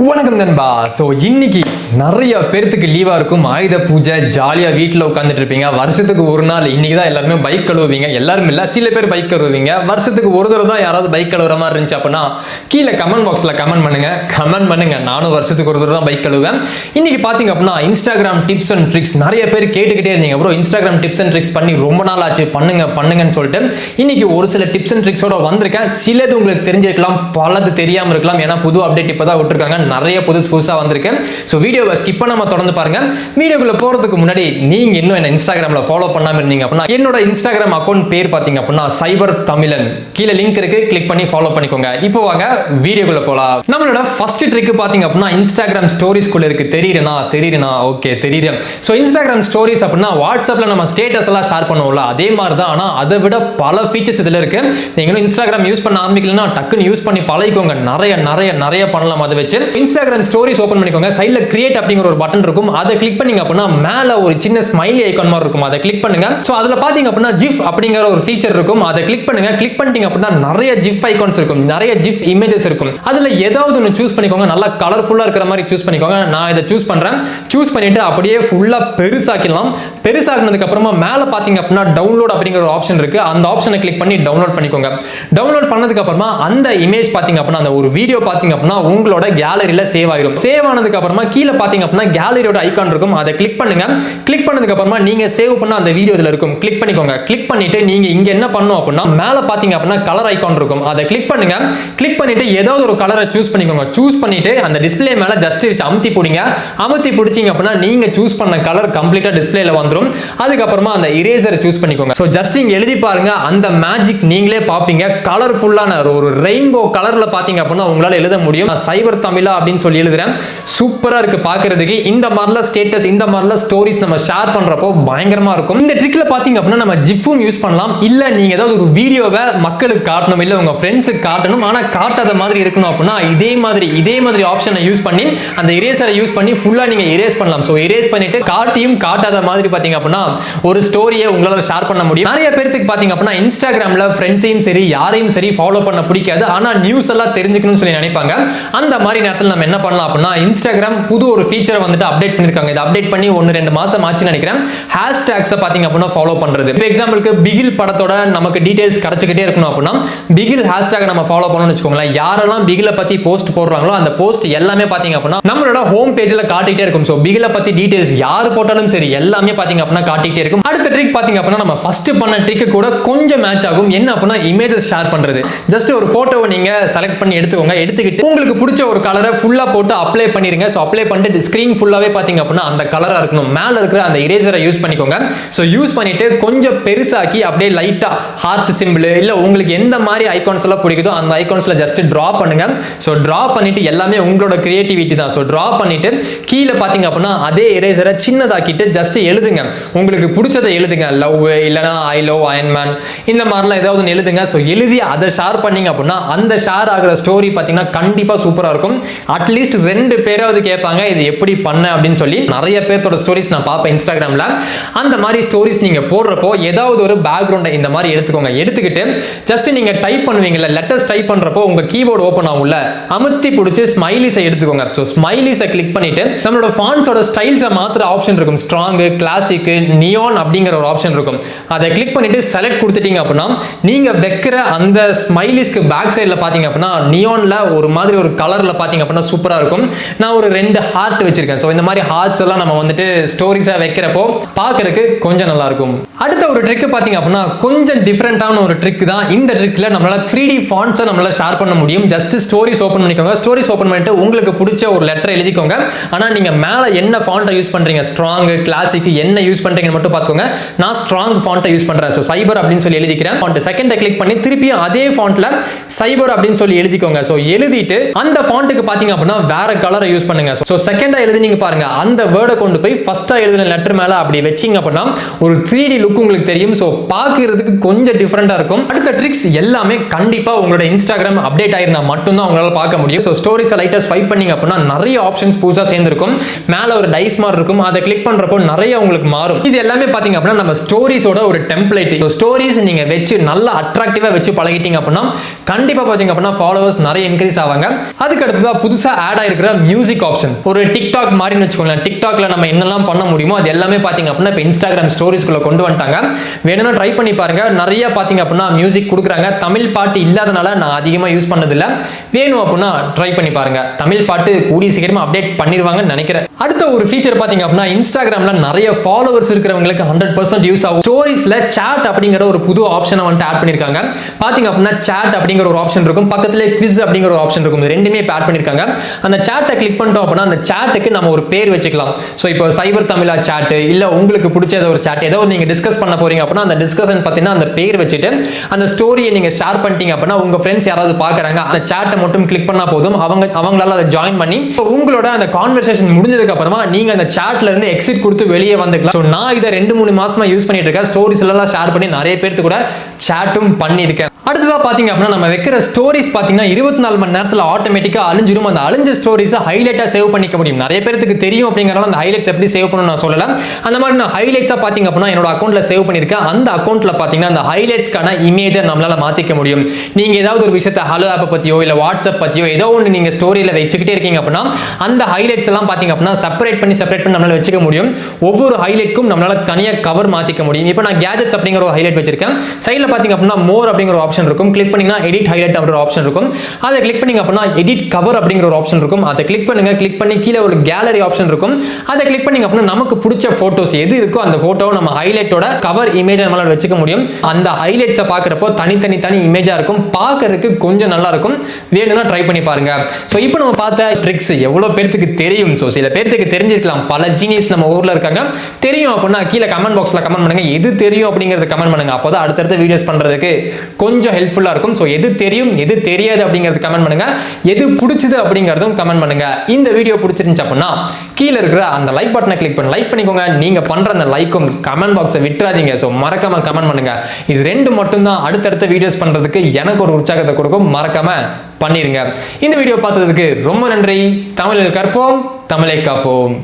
வணக்கம் நண்பா. ஸோ இன்னைக்கு நிறைய பேர்த்துக்கு லீவாக இருக்கும், ஆயுத பூஜை, ஜாலியாக வீட்டில் உட்காந்துட்டு இருப்பீங்க. வருஷத்துக்கு ஒரு நாள் இன்னைக்கு தான் எல்லாருமே பைக் கழுவுவீங்க. எல்லாரும் இல்லை, சில பேர் பைக் கழுவுவீங்க. வருஷத்துக்கு ஒரு தடவை தான் யாராவது பைக் கழுவுற மாதிரி இருந்துச்சு அப்படின்னா கீழே கமெண்ட் பாக்ஸில் கமெண்ட் பண்ணுங்க. நானும் வருஷத்துக்கு ஒரு தடவை தான் பைக் கழுவுவேன். இன்னைக்கு பார்த்தீங்க அப்படின்னா இன்ஸ்டாகிராம் டிப்ஸ் அண்ட் ட்ரிக்ஸ் நிறைய பேர் கேட்டுக்கிட்டே இருந்தீங்க. Bro Instagram tips and tricks பண்ணி ரொம்ப நாள் ஆச்சு, பண்ணுங்கன்னு சொல்லிட்டு இன்னைக்கு ஒரு சில டிப்ஸ் அண்ட் ட்ரிக்ஸோட வந்திருக்கேன். சிலது உங்களுக்கு தெரிஞ்சிருக்கலாம், பலது தெரியாமல் இருக்கலாம். ஏன்னா புது அப்டேட் இப்போ தான் விட்டுருக்காங்க, நிறைய புதுசா வந்திருக்கு. ஸோ வீடியோவை ஸ்கிப் பண்ணாம தொடர்ந்து பாருங்க. வீடியோக்குள்ள போறதுக்கு முன்னாடி நீங்க இன்னும் என்ன இன்ஸ்டாகிராம்ல ஃபாலோ பண்ணாம இருந்தீங்க அப்படின்னா என்னோட இன்ஸ்டாகிராம் அக்கௌண்ட் பேர் பாத்தீங்க அப்படின்னா சைபர் தமிழன், கீழே லிங்க் இருக்கு, கிளிக் பண்ணி ஃபாலோ பண்ணிக்கோங்க. இப்போ வாங்க வீடியோக்குள்ள போலாம். நம்மளோட ஃபர்ஸ்ட் ட்ரிக் பாத்தீங்க அப்படின்னா இன்ஸ்டாகிராம் ஸ்டோரிஸ்குள்ள இருக்கு. தெரியுறேனா? ஓகே தெரியுறேன். ஸோ இன்ஸ்டாகிராம் ஸ்டோரிஸ் அப்படின்னா வாட்ஸ்அப்ல நம்ம ஸ்டேட்டஸ் எல்லாம் ஷேர் பண்ணுவோம்ல, அதே மாதிரி தான். ஆனா அதை விட பல ஃபீச்சர்ஸ் இதுல இருக்கு. நீங்களும் இன்ஸ்டாகிராம் யூஸ் பண்ண ஆரம்பிக்கலன்னா டக்குன்னு யூஸ் பண்ணி பழகிக்கோங்க. நிறைய பண்ணலாம். அதை வச்சு இன்ஸ்டாகிராம் ஸ்டோரிஸ் ஓபன் பண்ணிக்கோங்க. சைடுல கிரியேட் அப்படிங்கிற ஒரு பட்டன் இருக்கும், அதை கிளிக் பண்ணீங்க அப்படின்னா மேல ஒரு சின்ன ஸ்மைலி ஐகான் மாதிரி இருக்கும், அதை கிளிக் பண்ணுங்க. சோ அதுல பாத்தீங்க அப்படின்னா ஜிஃப் அப்படிங்கிற ஒரு ஃபீச்சர் இருக்கும், அதை கிளிக் பண்ணுங்க. கிளிக் பண்ணிட்டீங்க அப்படின்னா நிறைய ஜிஃப் ஐகான்ஸ் இருக்கும், நிறைய ஜிஃப் இமேஜஸ் இருக்கும். அதுல ஏதாவது ஒன்று சூஸ் பண்ணிக்கோங்க. நல்லா கலர்ஃபுல்லா இருக்கிற மாதிரி சூஸ் பண்ணிக்கோங்க. நான் இதை சூஸ் பண்றேன். சூஸ் பண்ணிட்டு அப்படியே ஃபுல்லா பெருசாக்கிடலாம். பெருசாக்குனதுக்கு அப்புறமா மேல பாத்தீங்க அப்படின்னா டவுன்லோட் அப்படிங்கிற ஒரு ஆப்ஷன் இருக்கு, அந்த ஆப்ஷனை கிளிக் பண்ணி டவுன்லோட் பண்ணிக்கோங்க. டவுன்லோட் பண்ணதுக்கு அப்புறமா அந்த இமேஜ் பாத்தீங்க அப்படின்னா அந்த ஒரு வீடியோ பாத்தீங்க அப்படின்னா உங்களோட கேலரியில சேவ் ஆயிடும். சேவ் ஆனதுக்கு அப்புறமா கீழே பாத்தீங்க அப்படின்னா கேலரியோட ஐகான் இருக்கும், அதை கிளிக் பண்ணுங்க. கிளிக் பண்ணதுக்கு அப்புறமா நீங்க சேவ் பண்ண அந்த வீடியோ இதுல இருக்கும், கிளிக் பண்ணிக்கோங்க. கிளிக் பண்ணிட்டு நீங்க இங்க என்ன பண்ணணும் அப்படின்னா மேல பாத்தீங்க அப்படின்னா கலர் ஐகான் இருக்கும், அதை கிளிக் பண்ணுங்க. கிளிக் பண்ணிட்டு ஏதாவது ஒரு கலரை சூஸ் பண்ணிக்கோங்க. சூஸ் பண்ணிட்டு அந்த டிஸ்ப்ளே மேல ஜஸ்ட் வச்சு அமுத்தி பிடிங்க. அமுத்தி பிடிச்சீங்க அப்படின்னா நீங்க சூஸ் பண்ண கலர் கம்ப்ளீட்டா டிஸ்ப்ளேல வந்துரும். அதுக்கப்புறமா அந்த இரேசரை சூஸ் பண்ணிக்கோங்க. சோ ஜஸ்ட் இங்க எழுதி பாருங்க, அந்த மேஜிக் நீங்களே பாப்பீங்க. கலர்ஃபுல்லான ஒரு ரெயின்போ கலர்ல பாத்தீங்க அப்படின்னா உங்களால எழுத முடியும். சைபர் தமிழா அப்படின்னு சொல்லி எழுதுறேன். சூப்பரா இருக்கு பார்க்கிறதுக்கு. இந்த மாதிரில ஸ்டேட்டஸ், இந்த மாதிரில ஸ்டோரிஸ் நம்ம ஷேர் பண்றப்போ பயங்கரமா இருக்கும். இந்த ட்ரிக்ல பாத்தீங்க அப்படின்னா நம்ம ஜிஃபும் யூஸ் பண்ணலாம். இல்ல நீங்க ஏதாவது ஒரு வீடியோவை மக்களுக்கு காட்டணும், இல்ல உங்க ஃப்ரெண்ட்ஸுக்கு காட்டணும், ஆனா காட்டாத மாதிரி இருக்கணும் அப்படின்னா இதே மாதிரி ஆப்ஷனை யூஸ் பண்ணி அந்த இரேசரை யூஸ் பண்ணி ஃபுல்லா நீங்க இரேஸ் பண்ணலாம். சோ இரேஸ் பண்ணிட்டு காட்டியும் காட்டாத மாதிரி பாத்தீங்க அப்படின்னா ஒரு ஸ்டோரியை உங்களால ஷேர் பண்ண முடியும். நிறைய பேருக்கு பாத்தீங்க அப்படின்னா இன்ஸ்டாகிராம்ல ஃப்ரெண்ட்ஸையும் சரி யாரையும் சரி ஃபாலோ பண்ண பிடிக்காது, ஆனா நியூஸ் எல்லாம் தெரிஞ்சுக்கணும்னு சொல்லி நினைப்பாங்க. அந்த மாதிரி நேரத்தில் நம்ம என்ன பண்ணலாம் அப்படின்னா இன்ஸ்டாகிராம் புது ஒரு ஃபீச்சரை வந்துட்டு அப்டேட் பண்ணிருக்காங்க. இது அப்டேட் பண்ணி 1-2 மாசம் ஆச்சுன்னு நினைக்கிறேன். ஹேஷ்டேக்ஸை பாத்தீங்க அப்படின்னா ஃபாலோ பண்றது. இப்போ எக்ஸாம்பிளுக்கு பிகில் படத்தோட நமக்கு டீடைல்ஸ் கிடைச்சிக்கிட்டே இருக்கணும் அப்படின்னா பிகில் ஹேஷ்டேக் நம்ம ஃபாலோ பண்ணணும்னு வச்சுக்கோங்களேன். யாரெல்லாம் பிகில பத்தி போஸ்ட் போடுறாங்களோ அந்த போஸ்ட் எல்லாமே பாத்தீங்க அப்படின்னா நம்மளோட ஹோம் பேஜ்ல காட்டிட்டே இருக்கும். சோ பிகில பத்தி டீடைல்ஸ் யார் போட்டாலும் சரி எல்லாமே பாத்தீங்க அப்படின்னா காட்டிட்டே இருக்கும். அடுத்த ட்ரிக் பாத்தீங்க அப்படின்னா நம்ம ஃபர்ஸ்ட் பண்ண ட்ரிக் கூட கொஞ்சம் மேட்ச் ஆகும். என்ன அப்படின்னா இமேஜஸ் ஷேர் பண்றது. ஜஸ்ட் ஒரு போட்டோவை நீங்க செலக்ட் பண்ணி எடுத்துக்கோங்க. எடுத்துக்கிட்டு உங்களுக்கு பிடிச்ச ஒரு கலரை ஃபுல்லா போட்டு அப்ளை பண்ணிருங்க. சோ அப்ளை பண்ணிட்டு ஸ்கிரீன் ஃபுல்லாவே பாத்தீங்க அப்படின்னா அந்த கலரா இருக்கணும். மேல இருக்கிற அந்த இரேசரை யூஸ் பண்ணிக்கோங்க. சோ யூஸ் பண்ணிட்டு கொஞ்சம் பெருசாக்கி அப்படியே லைட்டா ஹார்ட் சிம்பிள் இல்ல உங்களுக்கு எந்த மாதிரி ஐகான்ஸ் எல்லாம் பிடிக்குதோ அந்த ஐகான்ஸ்ல ஜஸ்ட் டிரா பண்ணுங்க. சோ டிரா பண்ணிட்டு எல்லாமே உங்களோட கிரியேட்டிவிட்டி தான். சோ டிரா பண்ணிட்டு கீழே பாத்தீங்க அப்படின்னா அதே இரேசரை சின்னதாக்கிட்டு ஜஸ்ட் எழுதுங்க. உங்களுக்கு பிடிச்சதை எழுதுங்க. லவ் இல்லனா ஐ லவ் அயன் மேன் இந்த மாதிரிலாம் ஏதாவது எழுதுங்க. சோ எழுதி அதை ஷேர் பண்ணீங்க அப்படின்னா அந்த ஷேர் ஆகிற ஸ்டோரி பாத்தீங்கன்னா கண்டிப்பா சூப்பரா இருக்கும். அட்லீஸ்ட் 2 பேராவது கேட்பாங்க இது எப்படி பண்ண அப்படின்னு சொல்லி. நிறைய பேர்த்தோட ஸ்டோரிஸ் நான் பார்ப்பேன் இன்ஸ்டாகிராம்ல. அந்த மாதிரி ஸ்டோரிஸ் நீங்க போடுறப்போ ஏதாவது ஒரு பேக்ரவுண்டை இந்த மாதிரி எடுத்துக்கோங்க. எடுத்துக்கிட்டு ஜஸ்ட் நீங்க டைப் பண்ணுவீங்கல்ல, லெட்டர்ஸ் டைப் பண்றப்போ உங்க கீபோர்டு ஓபன் ஆகும்ல, அமுத்தி பிடிச்சி ஸ்மைலிஸை எடுத்துக்கோங்க. ஸோ ஸ்மைலிஸை கிளிக் பண்ணிட்டு நம்மளோட ஃபாண்ட்ஸோட ஸ்டைல்ஸை மாத்திர ஆப்ஷன் இருக்கும். ஸ்ட்ராங், கிளாசிக், நியான் அப்படிங்கிற ஒரு ஆப்ஷன் இருக்கும். அதை கிளிக் பண்ணிட்டு செலக்ட் கொடுத்துட்டீங்க அப்படின்னா நீங்க வைக்கிற அந்த ஸ்மைலிஸ்க்கு பேக் சைடில் பாத்தீங்க அப்படின்னா நியான்ல ஒரு மாதிரி ஒரு கலர்ல பாத்தீங்க அப்படின்னா சூப்பரா இருக்கும். நான் ஒரு 2 ஹார்ட் வச்சிருக்கேன். சோ இந்த மாதிரி ஹார்ட்ஸ் எல்லாம் நம்ம வந்துட்டு ஸ்டோரிஸா வைக்கிறப்போ பார்க்கிறதுக்கு கொஞ்சம் நல்லா இருக்கும். அடுத்த ஒரு ட்ரிக் பாத்தீங்க அப்படின்னா கொஞ்சம் டிஃபரெண்டான ஒரு ட்ரிக் தான். இந்த ட்ரிக்ல நம்மளால 3D ஃபாண்ட்ஸை நம்மளால ஷேர் பண்ண முடியும். ஜஸ்ட் ஸ்டோரிஸ் ஓபன் பண்ணிக்கோங்க. ஸ்டோரிஸ் ஓபன் பண்ணிட்டு உங்களுக்கு பிடிச்ச ஒரு லெட்டர் எழுதிக்கோங்க. ஆனா நீங்க மேல என்ன ஃபாண்ட்டை யூஸ் பண்றீங்க, ஸ்ட்ராங், கிளாசிக் என்ன யூஸ் பண்றீங்கன்னு மட்டும் பார்த்துக்கோங்க. நான் ஸ்ட்ராங் ஃபாண்ட்டை யூஸ் பண்றேன். சோ சைபர் அப்படின்னு சொல்லி எழுதிக்கிறேன். ஃபாண்ட் செகண்டை கிளிக் பண்ணி திருப்பி அதே ஃபாண்ட்ல சைபர் அப்படின்னு சொல்லி எழுதிக்கோங்க. சோ எழுதிட்டு அந்த ஃபாண்ட்டுக்கு பாத்தீங்க அப்படின்னா வேற கலரை யூஸ் பண்ணுங்க. சோ செகண்டா எழுதினீங்க பாருங்க, அந்த வேர்டை கொண்டு போய் ஃபர்ஸ்டா எழுதின லெட்டர் மேல அப்படி வெச்சீங்க அப்படின்னா ஒரு 3D லுக் உங்களுக்கு தெரியும். சோ பார்க்கிறதுக்கு கொஞ்சம் டிஃபரெண்டா இருக்கும். அடுத்த ட்ரிக்ஸ் எல்லாமே கண்டிப்பா உங்களோட இன்ஸ்டாகிராம் அப்டேட் ஆயிருந்தா மட்டும் தான் உங்களால பார்க்க முடியும். சோ ஸ்டோரிஸை லைட்டா ஸ்வைப் பண்ணீங்க அப்படின்னா நிறைய ஆப்ஷன்ஸ் புதுசா சேர்ந்திருக்கும். மேல ஒரு டைஸ் மார்க் இருக்கும், அதை கிளிக் பண்றப்போ நிறைய உங்களுக்கு மாறும். இது எல்லாமே பாத்தீங்க அப்படின்னா நம்ம ஸ்டோரிஸோட ஒரு டெம்ப்ளேட். ஸ்டோரிஸ் நீங்க வெச்சு நல்லா அட்ராக்டிவா வெச்சு பழகிட்டீங்க அப்படின்னா கண்டிப்பா பாத்தீங்க அப்படின்னா ஃபாலோவர்ஸ் நிறைய இன்க்ரீஸ் ஆவாங்க. அதுக்கு அடுத்ததா புதுசா ஆட் ஆயிருக்கிற மியூசிக் ஆப்ஷன், ஒரு டிக்டாக் மாதிரி வச்சுக்கோங்களேன். டிக்டாக்ல நம்ம என்னெல்லாம் பண்ண முடியுமோ அது எல்லாமே பாத்தீங்க அப்படின்னா இப்போ இன்ஸ்டாகிராம் ஸ்டோரிஸ்குள்ள கொண்டு வந்துட்டாங்க. வேணும்னா ட்ரை பண்ணி பாருங்க. நிறைய பாத்தீங்க அப்படின்னா மியூசிக் கொடுக்குறாங்க. தமிழ் பாட்டு இல்லாதனால நான் அதிகமா யூஸ் பண்ணதில்லை. வேணும் அப்படின்னா ட்ரை பண்ணி பாருங்க. தமிழ் பாட்டு கூடிய சீக்கிரமா அப்டேட் பண்ணிடுவாங்கன்னு நினைக்கிறேன். அடுத்த ஒரு ஃபீச்சர் பாத்தீங்க அப்படின்னா இன்ஸ்டாகிராம்ல நிறைய ஃபாலோவர்ஸ் இருக்கிறவங்களுக்கு 100% யூஸ் ஆகும். ஸ்டோரிஸ்ல சாட் அப்படிங்கிற ஒரு புது ஆப்ஷனை வந்துட்டு ஆட் பண்ணிருக்காங்க. பாத்தீங்க அப்படின்னா சாட் அப்படிங்கிற ஒரு ஆப்ஷன் இருக்கும், பக்கத்துல குவிஸ் அப்படிங்கிற ஒரு ஆப்ஷன் இருக்கும். ரெண்டுமே இப்போ ஆட் பண்ணிருக்காங்க. அந்த சாட்டை கிளிக் பண்ணிட்டோம் அப்படின்னா அந்த சாட்டுக்கு நம்ம ஒரு பேர் வச்சுக்கலாம். ஸோ இப்போ சைபர் தமிழா சாட், இல்ல உங்களுக்கு பிடிச்ச ஒரு சாட், ஏதோ நீங்க டிஸ்கஸ் பண்ண போறீங்க அப்படின்னா அந்த டிஸ்கஷன் பார்த்தீங்கன்னா அந்த பேர் வச்சுட்டு அந்த ஸ்டோரியை நீங்க ஷேர் பண்ணிட்டீங்க அப்படின்னா உங்க ஃப்ரெண்ட்ஸ் யாராவது பாக்குறாங்க, அந்த சாட்டை மட்டும் கிளிக் பண்ணா போதும், அவங்களால அதை ஜாயின் பண்ணி உங்களோட அந்த கான்வர்சேஷன் முடிஞ்சதுக்கு அப்புறமா நீங்க அந்த சாட்ல இருந்து எக்ஸிட் கொடுத்து வெளியே வந்துக்கலாம். ஸோ நான் இதை 2-3 மாசமா யூஸ் பண்ணிட்டு இருக்கேன். ஸ்டோரிஸ் எல்லாம் ஷேர் பண்ணி நிறைய பேருக்கு கூட சாட்டும் பண்ணியிருக்கேன். அடுத்ததா பாத்தீங்க அப்படின்னா நம்ம வைக்கிற ஸ்டோரிஸ் பாத்தீங்கன்னா 24 மணி நேரத்துல ஆட்டோமேட்டிக்கா அழிஞ்சிரும். அந்த அழிஞ்ச ஸ்டோரிஸை ஹைலைட்டா சேவ் பண்ணிக்க முடியும். நிறைய பேருக்கு தெரியும் அப்படிங்கறதால அந்த ஹைலைட்ஸ் எப்படி சேவ் பண்ணணும் நான் சொல்லல. அந்த மாதிரி நான் ஹைலைட்ஸா பாத்தீங்க அப்படின்னா என்னோட அக்கௌண்ட்ல சேவ் பண்ணிருக்கேன். அந்த அக்கௌண்ட்ல பாத்தீங்கன்னா அந்த ஹைலைட்ஸ்க்கான இமேஜை நம்மளால மாத்திக்க முடியும். நீங்க ஏதாவது ஒரு விஷயத்தை ஹலோ ஆப் பத்தியோ இல்ல வாட்ஸ்அப் பத்தியோ ஏதோ ஒன்று நீங்க ஸ்டோரியில வச்சுக்கிட்டே இருக்கீங்க அப்படின்னா அந்த ஹைலைட்ஸ் எல்லாம் பாத்தீங்க அப்படின்னா செப்பரேட் பண்ணி நம்மளால வச்சுக்க முடியும். ஒவ்வொரு ஹைலைட்க்கும் நம்மளால தனியா கவர் மாத்திக்க முடியும். இப்போ நான் கேஜெட்ஸ் அப்படிங்கிற ஒரு ஹைலைட் வச்சிருக்கேன். சைடுல பாத்தீங்க அப்படின்னா மோர் அப்படிங்கிற ஆப்ஷன் இருக்கும். கிளிக் பண்ணீங்கன்னா எடிட் ஹைலைட் அப்படிங்கிற ஆப்ஷன் இருக்கும். அதை கிளிக் பண்ணீங்க அப்படின்னா எடிட் கவர் அப்படிங்கிற ஒரு ஆப்ஷன் இருக்கும். அதை கிளிக் பண்ணுங்க. கிளிக் பண்ணி கீழே ஒரு கேலரி ஆப்ஷன் இருக்கும். அதை கிளிக் பண்ணீங்க அப்படின்னா நமக்கு பிடிச்ச போட்டோஸ் எது இருக்கோ அந்த போட்டோவை நம்ம ஹைலைட்டோட கவர் இமேஜ் நம்மளால வச்சுக்க முடியும். அந்த ஹைலைட்ஸை பார்க்குறப்போ தனி இமேஜா இருக்கும். பார்க்கறதுக்கு கொஞ்சம் நல்லா இருக்கும். வேணும்னா ட்ரை பண்ணி பாருங்க. ஸோ இப்போ நம்ம பார்த்த ட்ரிக்ஸ் எவ்வளோ பேருக்கு தெரியும். ஸோ சில பேருக்கு தெரிஞ்சிருக்கலாம். பல ஜீனியஸ் நம்ம ஊர்ல இருக்காங்க. தெரியும் அப்படின்னா கீழே கமெண்ட் பாக்ஸ்ல கமெண்ட் பண்ணுங்க. எது தெரியும் அப்படிங்கறத கமெண்ட் பண்ணுங்க. அப்போதான் அடுத்தடுத்த வீடியோஸ் பண்றதுக்கு கொஞ்சம் ஹெல்ப்ஃபுல்லா இருக்கும். ஸோ எது தெரியும் எது தெரியாது அப்படிங்கறது கமெண்ட் பண்ணுங்க. எது பிடிச்சது அப்படிங்கறதும் கமெண்ட் பண்ணுங்க. இந்த வீடியோ பிடிச்சிருந்துச்சு அப்படின்னா கீழே இருக்கிற அந்த லைக் பட்டனை கிளிக் பண்ணி லைக் பண்ணிக்கோங்க. நீங்க பண்ற அந்த லைக்கும் கமெண்ட் பாக்ஸை விட்டுறாதீங்க. ஸோ மறக்காம கமெண்ட் பண்ணுங்க. இது ரெண்டு மட்டும் தான் அடுத்தடுத்த வீடியோஸ் பண்றதுக்கு எனக்கு ஒரு உற்சாகத்தை கொடுக்கும். மறக்காம பண்ணிருங்க. இந்த வீடியோ பார்த்ததுக்கு ரொம்ப நன்றி. தமிழில் கற்போம், தமிழை காப்போம்.